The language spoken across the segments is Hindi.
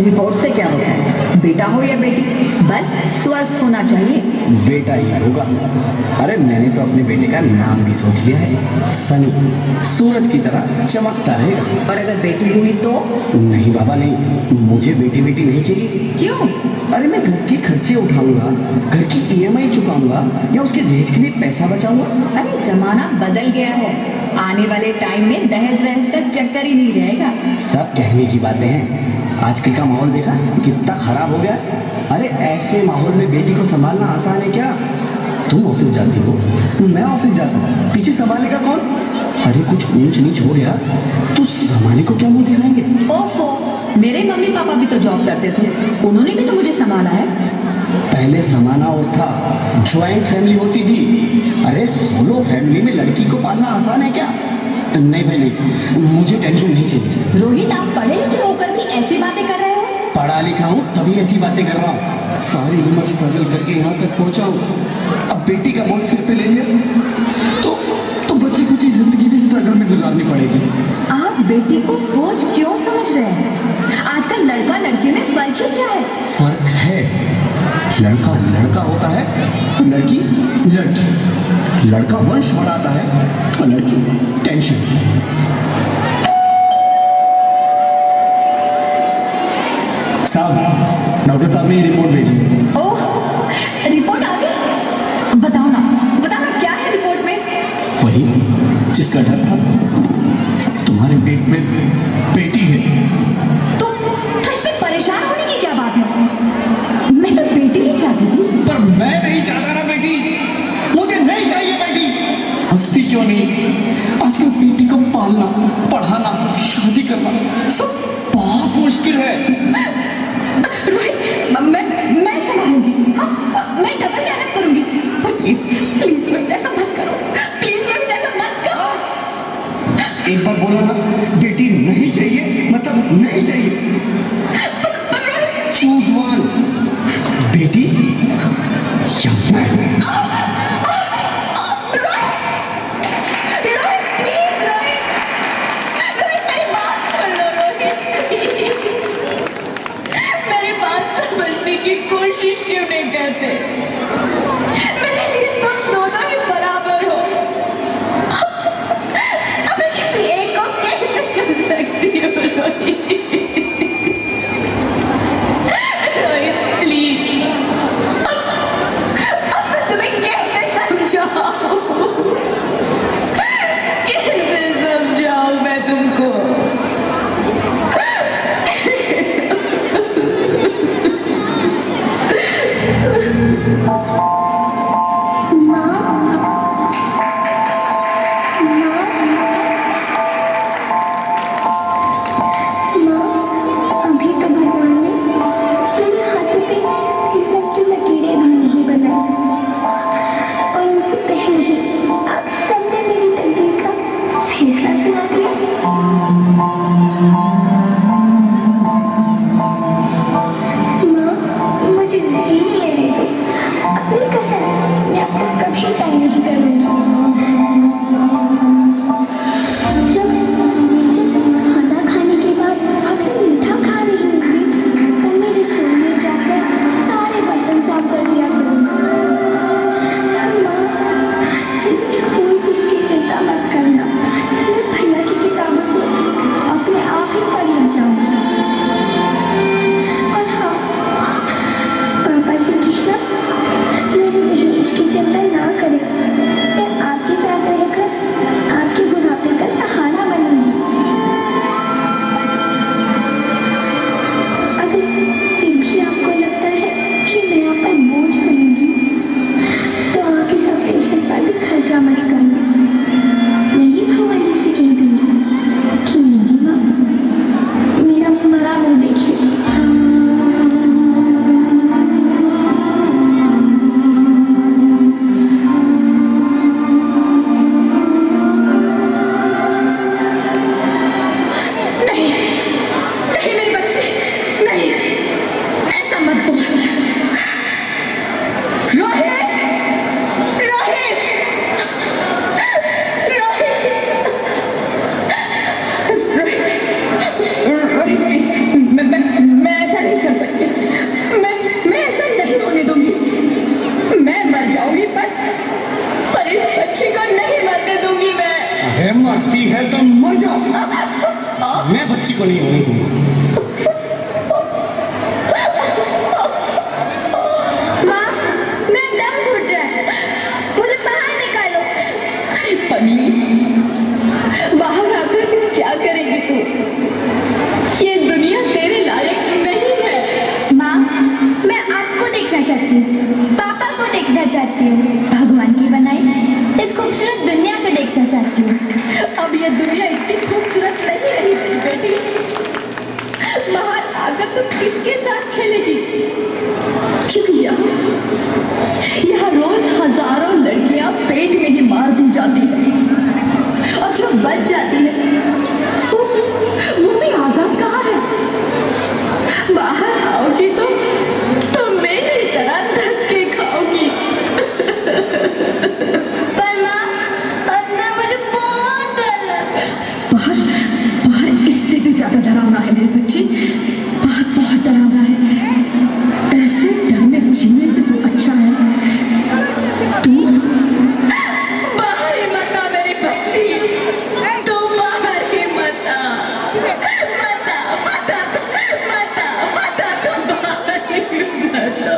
रिपोर्ट से क्या होता है, बेटा हो या बेटी, बस स्वस्थ होना चाहिए। बेटा ही होगा। अरे मैंने तो अपने बेटे का नाम भी सोच लिया है, सनी। सूरज की तरह चमकता रहेगा। और अगर बेटी हुई तो? नहीं बाबा नहीं, मुझे बेटी बेटी नहीं चाहिए। क्यों? अरे मैं घर के खर्चे उठाऊंगा, घर की ईएमआई चुकाऊंगा या उसके दहेज के लिए पैसा बचाऊंगा। अरे जमाना बदल गया है, आने वाले टाइम में दहेज वहेज का चक्कर ही नहीं रहेगा। सब कहने की बातें हैं, आजकल का माहौल देखा कितना खराब हो गया। अरे ऐसे माहौल में बेटी को संभालना आसान है क्या? तुम ऑफिस जाती हो, मैं ऑफिस जाता हूँ, पीछे संभालेगा कौन? अरे कुछ ऊंच नीच हो गया तो संभाले को क्या मुंह दिखाएंगे? ओफो, मेरे मम्मी पापा भी तो जॉब करते थे, उन्होंने भी तो मुझे संभाला है। पहले जमाना और था, ज्वाइंट फैमिली होती थी। अरे सोलो फैमिली में लड़की को पालना आसान है क्या? नहीं भाई नहीं, मुझे टेंशन नहीं चाहिए। रोहित, आप पढ़े लिखे होकर भी ऐसी बातें कर रहे हो? पढ़ा लिखा हूँ तभी ऐसी बातें कर रहा हूँ। सारी उम्र स्ट्रगल करके यहाँ तक पहुँचा हूँ, अब बेटी का बोझ सिर पे ले लिया तो बची कुची जिंदगी भी स्ट्रगल में गुजारनी पड़ेगी। आप बेटी को बोझ क्यों समझ रहे हैं? आजकल लड़का लड़की में फर्क ही क्या है? फर्क है, लड़का लड़का होता है, लड़की लड़की। लड़का वंश बढ़ाता है और लड़की टेंशन। साहब, डॉक्टर साहब ने ये रिपोर्ट भेजी। ओह, रिपोर्ट आ गई? बताओ ना क्या है रिपोर्ट में? वही जिसका डर था, तुम्हारे पेट में बेटी है। तो इसमें परेशान होने की क्या बात है? मैं तो बेटी ही चाहती थी। पर मैं नहीं चाहता ना बेटी, मुझे नहीं चाहिए बेटी। हंसती क्यों नहीं? आजकल बेटी को पालना, पढ़ाना, शादी करना सब बहुत मुश्किल है। रोहित, मैं संभालूंगी। हाँ, मैं डबल मेहनत करूंगी। पर प्लीज प्लीज रोहित, ऐसा मत करो। प्लीज रोहित, ऐसा मत करो। एक बार बोला ना, बेटी नहीं चाहिए मतलब नहीं चाहिए। चूज वन, बेटी या मैं। रोहित प्लीज, रोहित मेरी बात सुन लो रोहित, प्लीज। तुम किसके साथ खेलेगी? क्योंकि यहाँ रोज हजारों लड़कियां पेट में ही मार दी जाती है और जो बच जाती है वो भी आजाद कहाँ है? बाहर आओगी तो मेरी तरह धक्के खाओगी। पर माँ, अंदर मुझे बहुत डर लगता है। बाहर बाहर इससे भी ज्यादा डरावना है मेरी बच्ची, बाहर बहुत डरावना है। ऐसे डर में जीने से तो अच्छा है तू बाहर ही मत आ मेरी बच्ची, तू बाहर ही मत आ, मत आ, मत आ, मत आ, मत आ, तू बाहर ही मत आ।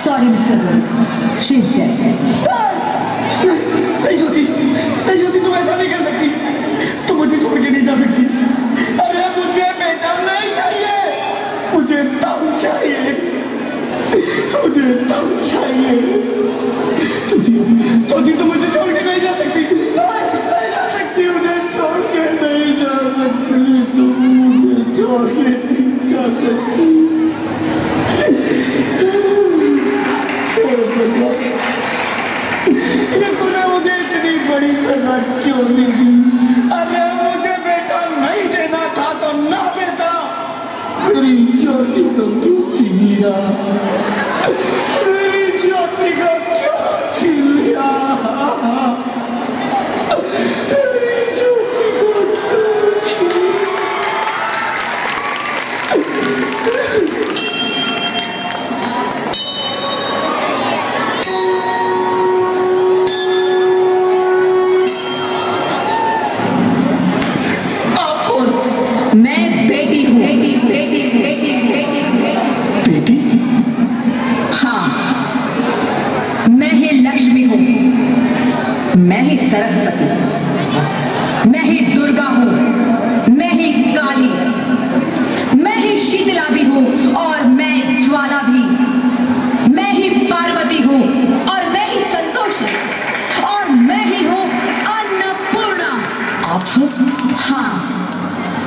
Sorry, Mr. Roy. She's dead. नहीं ज्योति तुम ऐसा नहीं कर सकती, तुम मुझे छोड़ के नहीं जा सकती। अरे मुझे बेटा नहीं चाहिए, मुझे दम चाहिए, मुझे दम चाहिए। ज्योति तुम मुझे छोड़ के नहीं जा सकती, नहीं जा सकती, मुझे छोड़ के नहीं जा सकती, तुम मुझे छोड़ के नहीं जा सकती। तूने मुझे इतनी बड़ी सजा क्यों दी? अरे मुझे बेटा नहीं देना था तो ना देता, मेरी ज्योति को क्यों छीन लिया? मेरी ज्योति को क्यों छीन लिया? मेरी ज्योति को क्यों छीन लिया? मैं बेटी हूँ, बेटी। हाँ, मैं ही लक्ष्मी हूँ, मैं ही सरस्वती, मैं ही दुर्गा हूँ, मैं ही काली, मैं ही शीतला भी हूँ और मैं ज्वाला भी, मैं ही पार्वती हूँ और मैं ही संतोषी और मैं ही हूँ अन्नपूर्णा। आप सब? हाँ,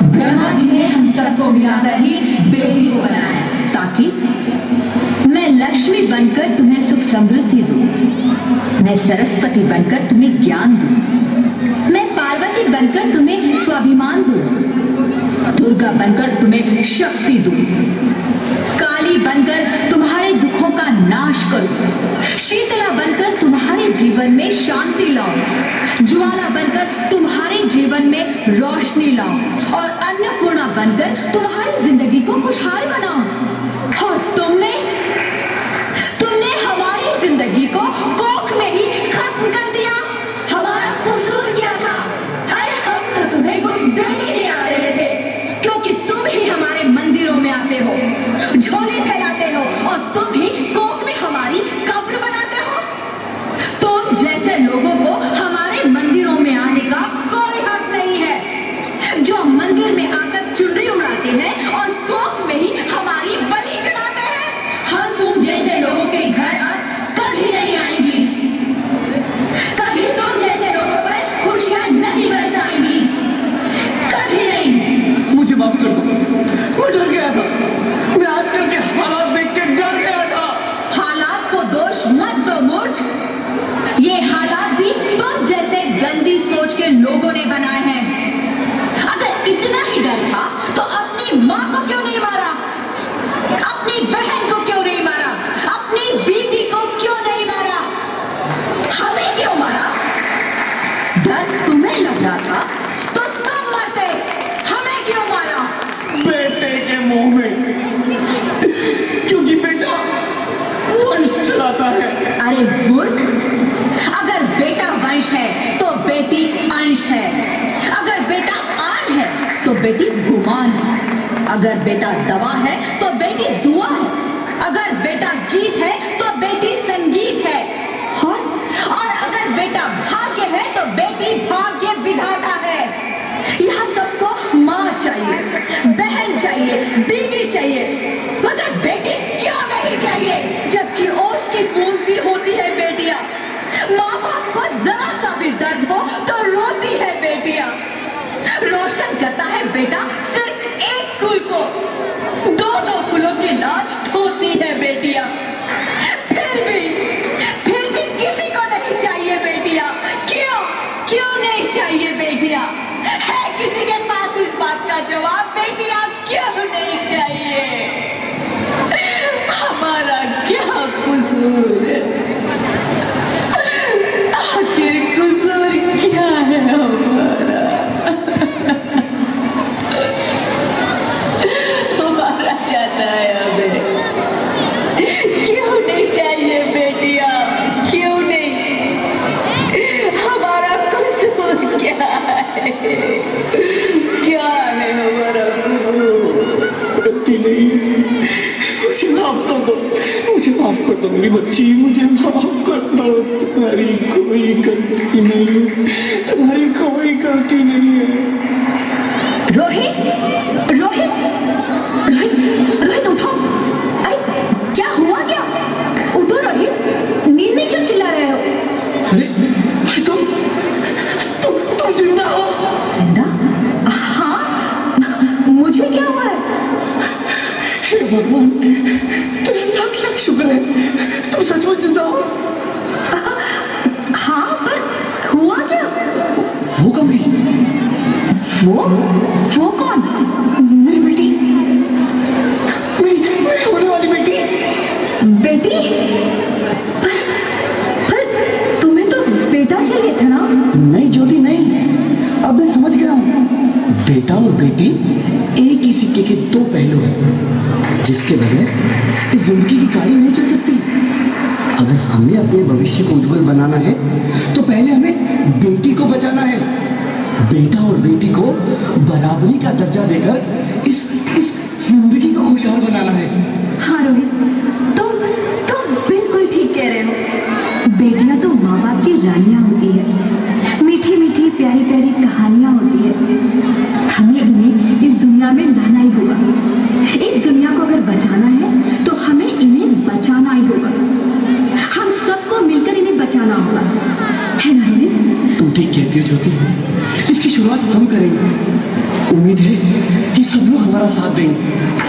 ब्रह्मा जी ने हम सबको मिलाकर ही बेटी को बनाया ताकि मैं लक्ष्मी बनकर तुम्हें सुख समृद्धि दूं, मैं सरस्वती बनकर तुम्हें ज्ञान दूं, मैं पार्वती बनकर तुम्हें स्वाभिमान दूं, दुर्गा बनकर तुम्हें शक्ति दूं, काली बनकर तुम्हारे दुखों आजकल शीतला बनकर तुम्हारे जीवन में शांति लाऊं, ज्वाला बनकर तुम्हारे जीवन में रोशनी लाऊं और अन्नपूर्णा बनकर तुम्हारी जिंदगी को खुशहाल बनाऊं। और तुमने हमारी जिंदगी को कोख में ही खत्म कर दिया। हमारा कसूर क्या था? अरे हम तो तुम्हें कुछ देने ही आ रहे थे, क्योंकि तुम ही हमारे मंदिरों में आते हो, झोले फैलाते हो और तुम ही कोख में हमारी कब्र बनाते हो। तुम जैसे लोगों को हमारे मंदिरों में आने का कोई हक नहीं है, जो मंदिर में आकर चुनरी उड़ाते हैं और कोख में ही हमारी बलि चढ़ाते हैं। हम तुम जैसे लोगों के घर अब कभी नहीं आएंगी, कभी तुम जैसे लोगों पर खुशियां नहीं बरसाएंगी, कभी नहीं। मुझे माफ कर दो, मैं डर गया था। मैं आजकल के हालात देख के डर गया था। हालात को दोष मत दो मूर्ख, ये हालात भी तुम जैसे गंदी सोच के लोगों ने बनाए हैं। अगर इतना ही डर था तो अपनी माँ को क्यों नहीं मारा, अपनी बहन को क्यों नहीं मारा, अपनी बीवी को क्यों नहीं मारा, हमें क्यों मारा? डर तुम्हें लग रहा था तो तुम मरते, हमें क्यों मारा? बेटे के मुंह में, क्योंकि बेटा वंश चलाता है। अरे मूर्ख, अगर बेटा वंश है तो बेटी अंश है, अगर बेटा आन है तो बेटी गुमान है, अगर बेटा दवा है तो बेटी दुआ है, अगर बेटा गीत है तो बेटी संगीत है, और अगर बेटा भाग्य है तो बेटी भाग्य विधाता है। यहाँ सबको माँ चाहिए, बहन चाहिए, बीवी चाहिए, मगर बेटी क्यों नहीं चाहिए? जबकि ओस की फूल सी होती है बेटियां, माँ बाप को जरा सा भी दर्द हो तो रोती है बेटियां। रोशन करता है बेटा सिर्फ एक कुल को, दो दो कुलों की लाश ढोती है बेटियां। फिर भी किसी को नहीं चाहिए बेटियां। क्यों नहीं चाहिए बेटियां? है किसी के पास इस बात का जवाब? बेटियां क्यों नहीं चाहिए? हमारा क्या कसूर है? आखिर कसूर क्या है हमारा? हमारा जाता है हमें। क्यों नहीं चाहिए बेटियां? क्यों नहीं? हमारा कसूर क्या है? क्या है हमारा कसूर? गलती नहीं, मुझे माफ कर दो, मुझे माफ कर दो मेरी बच्ची, मुझे माफ कर दो। तुम्हारी कोई गलती नहीं है, तुम्हारी कोई गलती नहीं है। रोहित, रोहित, रोहित, रोहित उठो। अरे क्या हुआ क्या? उठो रोहित, नींद में क्यों चिल्ला रहे हो? अरे तुम जिंदा हो? जिंदा? हाँ, मुझे क्या हुआ है? हे भगवान, तेरा लाख लाख शुक्र है, तुम सचमुच जिंदा हो। हाँ, पर हुआ क्या? वो कब गई? वो कौन? मेरी बेटी, मेरी होने वाली बेटी। बेटी? पर तुम्हें तो बेटा चाहिए था ना? नहीं ज्योति नहीं, अब मैं समझ गया हूँ। बेटा और बेटी एक ही सिक्के के दो पहलू हैं, जिसके बगैर इस जिंदगी की गाड़ी नहीं चल सकती। अगर हमें अपने भविष्य को उज्जवल बनाना है तो पहले हमें बेटी को बचाना है। बेटा और बेटी को बराबरी का दर्जा देकर इस जिंदगी को खुशहाल बनाना है। हाँ रोहित, तुम बिल्कुल ठीक कह रहे हो। बेटियां तो माँ बाप की रानियां होती है, मीठी मीठी प्यारी प्यारी कहानियां होती है। हमें इन्हें इस दुनिया में लाना ही होगा। इस दुनिया को अगर बचाना है तो हमें इन्हें बचाना ही होगा। हम सबको मिलकर इन्हें बचाना होगा, है ना रोहित? तुम ठीक कहती हो ज्योति, इसकी शुरुआत हम करेंगे। उम्मीद है कि सब लोग हमारा साथ देंगे।